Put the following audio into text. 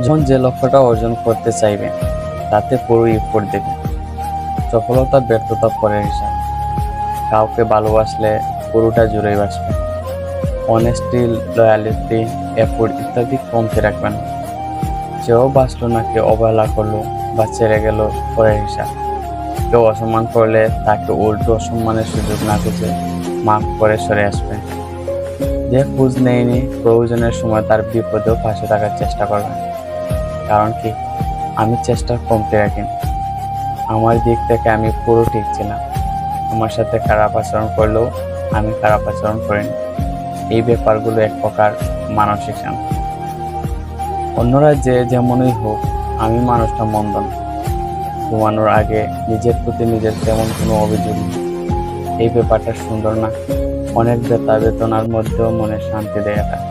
যখন যে লক্ষ্যটা অর্জন করতে চাইবে তাতে পুরো এফোর্ট দেবে। সফলতা ব্যর্থতা পরের হিসাব। কাউকে ভালোবাসলে পুরোটা জুড়েই বাসবে। অনেস্টি, লয়ালিটি, এফোর্ট ইত্যাদি কমতে রাখবে না। কেউ বাঁচলো না, কেউ অবহেলা করলো বা ছেড়ে গেল পরের হিসাব। কেউ অসম্মান করলে তাকে উল্টো অসম্মানের সুযোগ না খুঁজে মাফ করে সরে আসবে। যে খোঁজ নেয়নি প্রয়োজনের সময় তার বিপদেও পাশে থাকার চেষ্টা করবে। কারণ কি, আমি চেষ্টা কমতে রাখিনি। আমার দিক থেকে আমি পুরো ঠিক ছিলাম। আমার সাথে খারাপ আচরণ করলেও আমি খারাপ আচরণ করিনি। এই ব্যাপারগুলো এক প্রকার মানসিক শান্তি। অন্যরা যে যেমনই হোক, আমি মানুষটা মন্দ না। ঘুমানোর আগে নিজের প্রতি নিজের তেমন কোনো অভিযোগ নেই। এই ব্যাপারটা সুন্দর না? অনেক ব্যথা বেদনার মধ্যেও মনে শান্তি দেয় এটা।